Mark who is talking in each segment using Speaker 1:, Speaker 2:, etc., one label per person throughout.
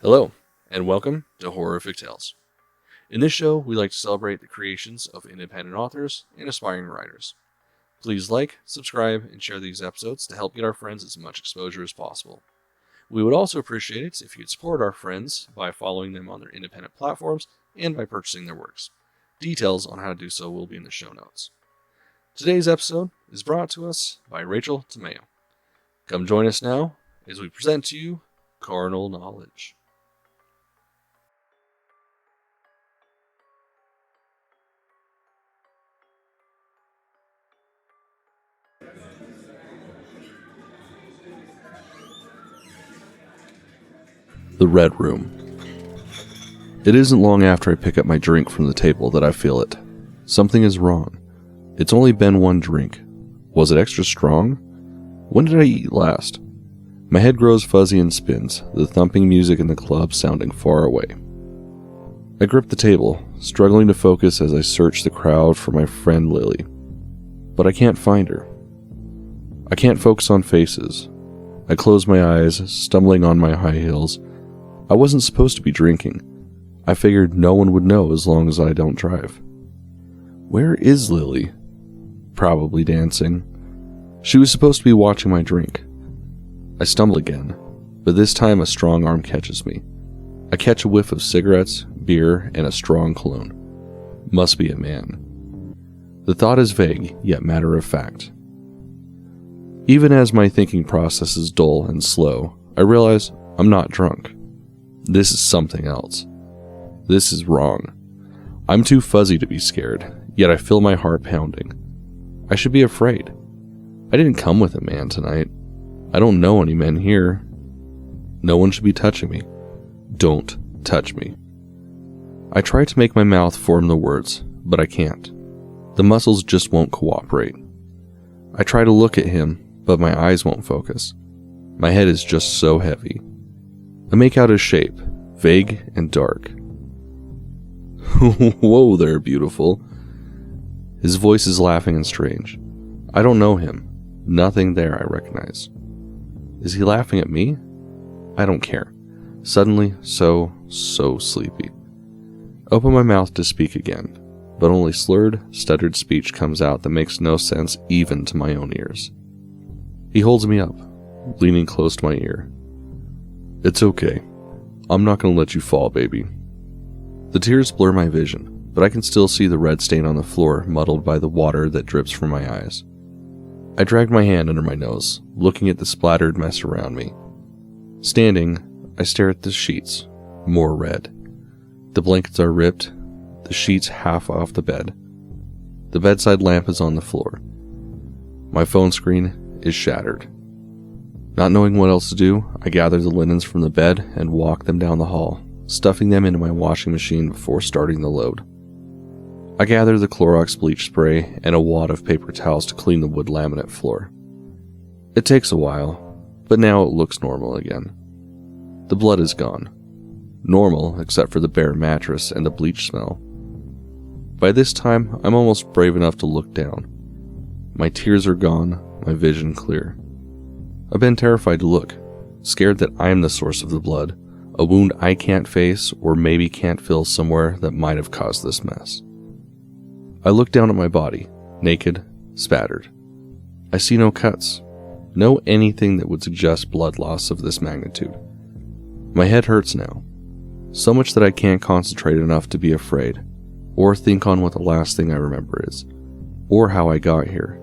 Speaker 1: Hello, and welcome to Horrific Tales. In this show, we like to celebrate the creations of independent authors and aspiring writers. Please like, subscribe, and share these episodes to help get our friends as much exposure as possible. We would also appreciate it if you'd support our friends by following them on their independent platforms and by purchasing their works. Details on how to do so will be in the show notes. Today's episode is brought to us by Rachael Tamayo. Come join us now as we present to you Carnal Knowledge. The Red Room. It isn't long after I pick up my drink from the table that I feel it. Something is wrong. It's only been one drink. Was it extra strong? When did I eat last? My head grows fuzzy and spins, the thumping music in the club sounding far away. I grip the table, struggling to focus as I search the crowd for my friend Lily. But I can't find her. I can't focus on faces. I close my eyes, stumbling on my high heels. I wasn't supposed to be drinking. I figured no one would know as long as I don't drive. Where is Lily? Probably dancing. She was supposed to be watching my drink. I stumble again, but this time a strong arm catches me. I catch a whiff of cigarettes, beer, and a strong cologne. Must be a man. The thought is vague, yet matter of fact. Even as my thinking process is dull and slow, I realize I'm not drunk. This is something else. This is wrong. I'm too fuzzy to be scared, yet I feel my heart pounding. I should be afraid. I didn't come with a man tonight. I don't know any men here. No one should be touching me. Don't touch me. I try to make my mouth form the words, but I can't. The muscles just won't cooperate. I try to look at him, but my eyes won't focus. My head is just so heavy. I make out his shape, vague and dark. Whoa there, beautiful. His voice is laughing and strange. I don't know him. Nothing there I recognize. Is he laughing at me? I don't care. Suddenly, so sleepy. Open my mouth to speak again, but only slurred, stuttered speech comes out that makes no sense even to my own ears. He holds me up, leaning close to my ear. It's okay. I'm not gonna let you fall, baby. The tears blur my vision, but I can still see the red stain on the floor muddled by the water that drips from my eyes. I drag my hand under my nose, looking at the splattered mess around me. Standing, I stare at the sheets, more red. The blankets are ripped, the sheets half off the bed. The bedside lamp is on the floor. My phone screen is shattered. Not knowing what else to do, I gather the linens from the bed and walk them down the hall, stuffing them into my washing machine before starting the load. I gather the Clorox bleach spray and a wad of paper towels to clean the wood laminate floor. It takes a while, but now it looks normal again. The blood is gone. Normal, except for the bare mattress and the bleach smell. By this time, I'm almost brave enough to look down. My tears are gone, my vision clear. I've been terrified to look, scared that I'm the source of the blood, a wound I can't face or maybe can't fill somewhere that might have caused this mess. I look down at my body, naked, spattered. I see no cuts, no anything that would suggest blood loss of this magnitude. My head hurts now, so much that I can't concentrate enough to be afraid, or think on what the last thing I remember is, or how I got here,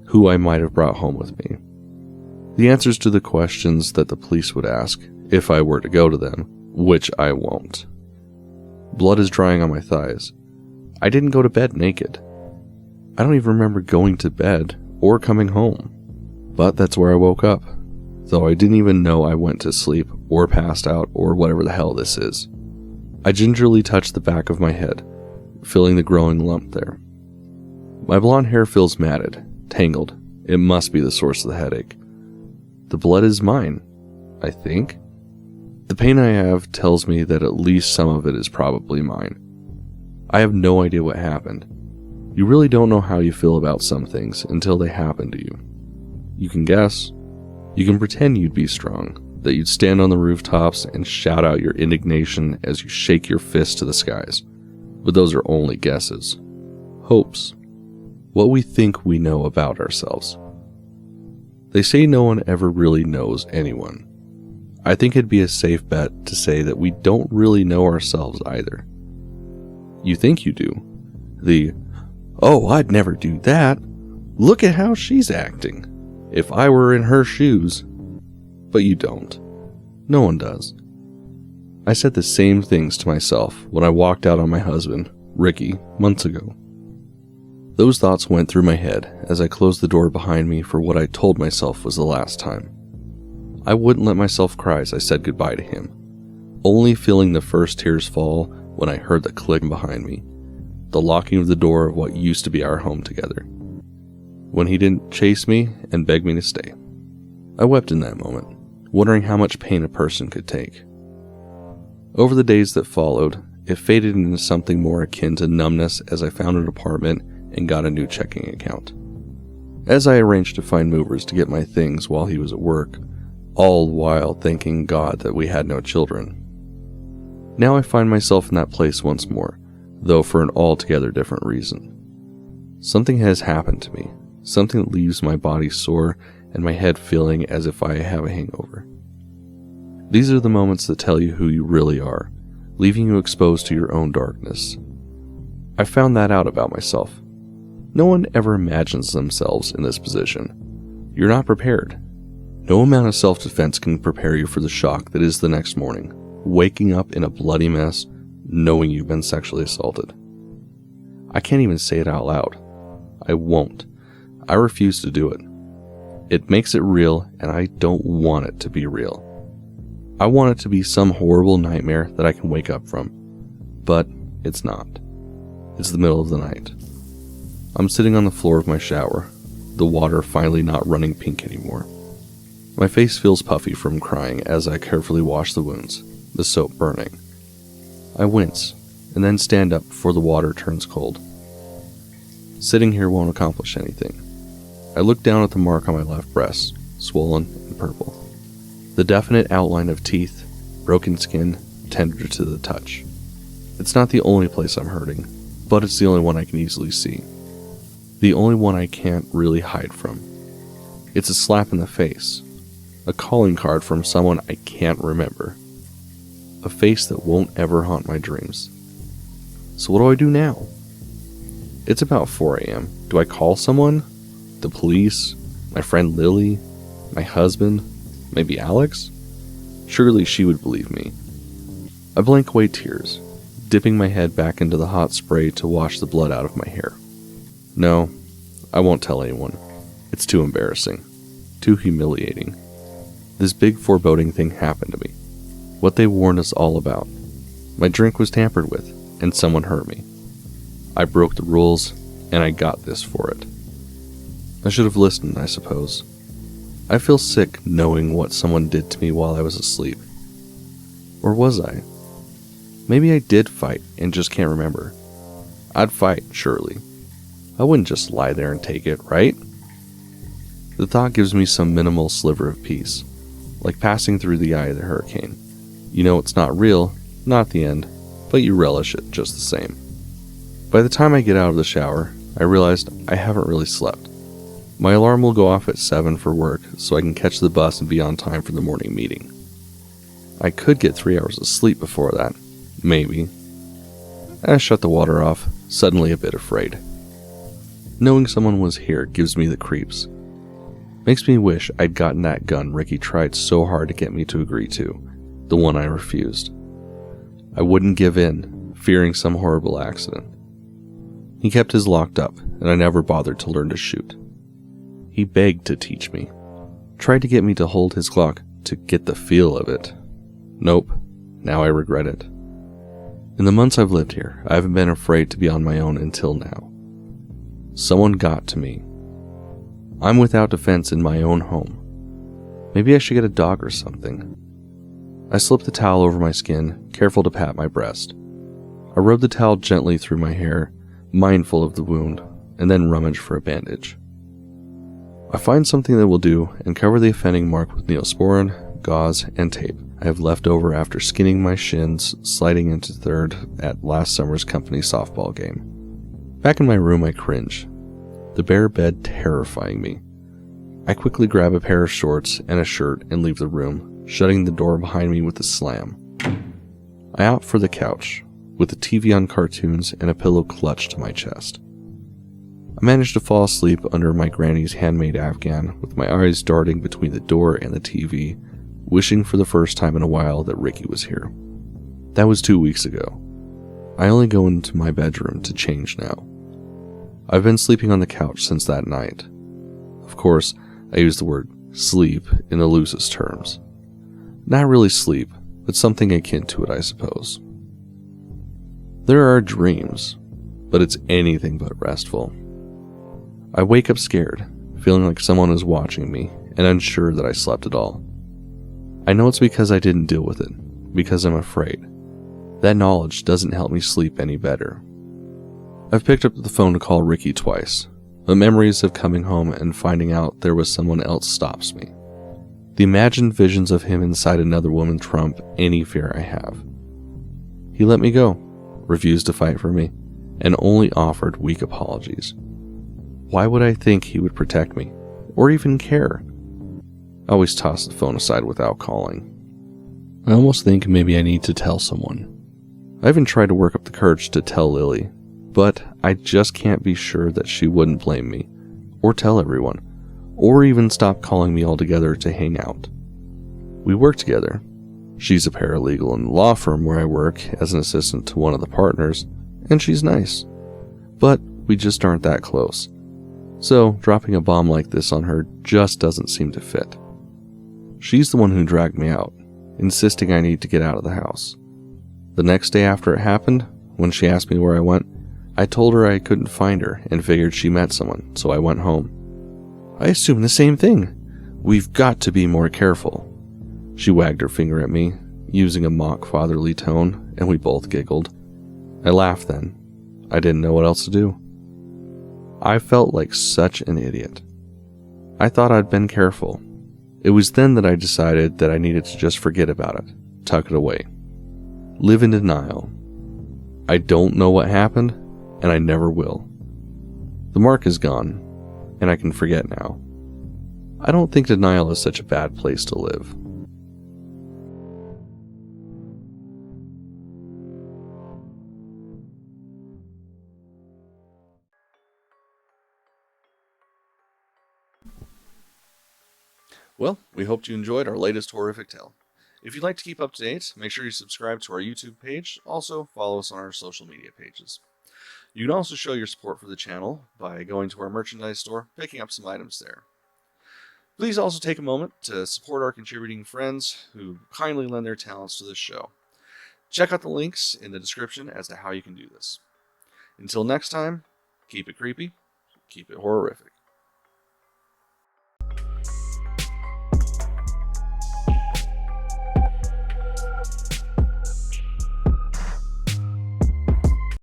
Speaker 1: who I might have brought home with me. The answers to the questions that the police would ask, if I were to go to them, which I won't. Blood is drying on my thighs. I didn't go to bed naked. I don't even remember going to bed or coming home. But that's where I woke up, though I didn't even know I went to sleep or passed out or whatever the hell this is. I gingerly touched the back of my head, feeling the growing lump there. My blonde hair feels matted, tangled. It must be the source of the headache. The blood is mine, I think. The pain I have tells me that at least some of it is probably mine. I have no idea what happened. You really don't know how you feel about some things until they happen to you. You can guess. You can pretend you'd be strong, that you'd stand on the rooftops and shout out your indignation as you shake your fist to the skies. But those are only guesses. Hopes. What we think we know about ourselves. They say no one ever really knows anyone. I think it'd be a safe bet to say that we don't really know ourselves either. You think you do. Oh, I'd never do that. Look at how she's acting. If I were in her shoes. But you don't. No one does. I said the same things to myself when I walked out on my husband, Ricky, months ago. Those thoughts went through my head as I closed the door behind me for what I told myself was the last time. I wouldn't let myself cry as I said goodbye to him, only feeling the first tears fall when I heard the click behind me, the locking of the door of what used to be our home together. When he didn't chase me and beg me to stay. I wept in that moment, wondering how much pain a person could take. Over the days that followed, it faded into something more akin to numbness as I found an apartment and got a new checking account. As I arranged to find movers to get my things while he was at work, all the while thanking God that we had no children. Now I find myself in that place once more, though for an altogether different reason. Something has happened to me, something that leaves my body sore and my head feeling as if I have a hangover. These are the moments that tell you who you really are, leaving you exposed to your own darkness. I found that out about myself. No one ever imagines themselves in this position. You're not prepared. No amount of self-defense can prepare you for the shock that is the next morning, waking up in a bloody mess, knowing you've been sexually assaulted. I can't even say it out loud. I won't. I refuse to do it. It makes it real, and I don't want it to be real. I want it to be some horrible nightmare that I can wake up from. But it's not. It's the middle of the night. I'm sitting on the floor of my shower, the water finally not running pink anymore. My face feels puffy from crying as I carefully wash the wounds, the soap burning. I wince, and then stand up before the water turns cold. Sitting here won't accomplish anything. I look down at the mark on my left breast, swollen and purple. The definite outline of teeth, broken skin, tender to the touch. It's not the only place I'm hurting, but it's the only one I can easily see. The only one I can't really hide from. It's a slap in the face. A calling card from someone I can't remember. A face that won't ever haunt my dreams. So what do I do now? It's about 4 a.m. Do I call someone? The police? My friend Lily? My husband? Maybe Alex? Surely she would believe me. I blink away tears, dipping my head back into the hot spray to wash the blood out of my hair. No, I won't tell anyone. It's too embarrassing. Too humiliating. This big foreboding thing happened to me. What they warned us all about. My drink was tampered with, and someone hurt me. I broke the rules, and I got this for it. I should have listened, I suppose. I feel sick knowing what someone did to me while I was asleep. Or was I? Maybe I did fight and just can't remember. I'd fight, surely. I wouldn't just lie there and take it, right? The thought gives me some minimal sliver of peace, like passing through the eye of the hurricane. You know it's not real, not the end, but you relish it just the same. By the time I get out of the shower, I realized I haven't really slept. My alarm will go off at 7 for work so I can catch the bus and be on time for the morning meeting. I could get 3 hours of sleep before that, maybe. I shut the water off, suddenly a bit afraid. Knowing someone was here gives me the creeps. Makes me wish I'd gotten that gun Ricky tried so hard to get me to agree to, the one I refused. I wouldn't give in, fearing some horrible accident. He kept his locked up, and I never bothered to learn to shoot. He begged to teach me. Tried to get me to hold his Glock to get the feel of it. Nope, now I regret it. In the months I've lived here, I haven't been afraid to be on my own until now. Someone got to me. I'm without defense in my own home. Maybe I should get a dog or something. I slip the towel over my skin, careful to pat my breast. I rub the towel gently through my hair, mindful of the wound, and then rummage for a bandage. I find something that will do and cover the offending mark with Neosporin, gauze, and tape I have left over after skinning my shins sliding into third at last summer's company softball game. Back in my room, I cringe, the bare bed terrifying me. I quickly grab a pair of shorts and a shirt and leave the room, shutting the door behind me with a slam. I opt for the couch, with the TV on cartoons and a pillow clutched to my chest. I managed to fall asleep under my granny's handmade Afghan, with my eyes darting between the door and the TV, wishing for the first time in a while that Ricky was here. That was 2 weeks ago. I only go into my bedroom to change now. I've been sleeping on the couch since that night. Of course, I use the word sleep in the loosest terms. Not really sleep, but something akin to it, I suppose. There are dreams, but it's anything but restful. I wake up scared, feeling like someone is watching me, and unsure that I slept at all. I know it's because I didn't deal with it, because I'm afraid. That knowledge doesn't help me sleep any better. I've picked up the phone to call Ricky twice, but memories of coming home and finding out there was someone else stops me. The imagined visions of him inside another woman trump any fear I have. He let me go, refused to fight for me, and only offered weak apologies. Why would I think he would protect me, or even care? I always toss the phone aside without calling. I almost think maybe I need to tell someone. I even tried to work up the courage to tell Lily, but I just can't be sure that she wouldn't blame me, or tell everyone, or even stop calling me altogether to hang out. We work together. She's a paralegal in the law firm where I work as an assistant to one of the partners, and she's nice. But we just aren't that close. So, dropping a bomb like this on her just doesn't seem to fit. She's the one who dragged me out, insisting I need to get out of the house. The next day after it happened, when she asked me where I went, I told her I couldn't find her and figured she met someone, so I went home. I assumed the same thing. We've got to be more careful. She wagged her finger at me, using a mock fatherly tone, and we both giggled. I laughed then. I didn't know what else to do. I felt like such an idiot. I thought I'd been careful. It was then that I decided that I needed to just forget about it, tuck it away. Live in denial. I don't know what happened, and I never will. The mark is gone, and I can forget now. I don't think denial is such a bad place to live. Well, we hope you enjoyed our latest horrific tale. If you'd like to keep up to date, make sure you subscribe to our YouTube page. Also, follow us on our social media pages. You can also show your support for the channel by going to our merchandise store, picking up some items there. Please also take a moment to support our contributing friends who kindly lend their talents to this show. Check out the links in the description as to how you can do this. Until next time, keep it creepy, keep it horrific.